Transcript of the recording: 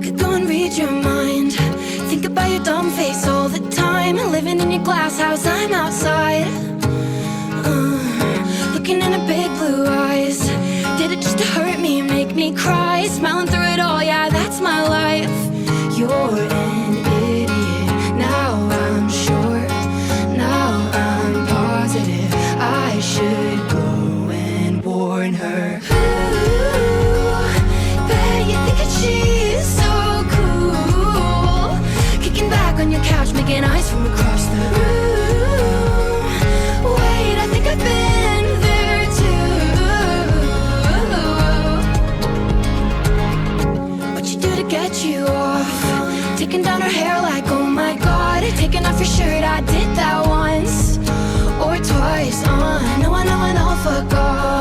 could go and read your mind. Think about your dumb face all the time. Living in your glass house, I'm outside. Looking in her big blue eyes. Did it just to hurt me, make me cry? Smiling through it all, yeah, that's my life. You're an idiot, now I'm sure. Now I'm positive I should go and warn her. Ooh, bet you think that she's so cool. Kicking back on your couch, making eyes from across the room. Wait, I think I've been there too. What you do to get you off? Taking down her hair like, oh my god. Taking off your shirt, I did that once or twice. No, I know, fuck off.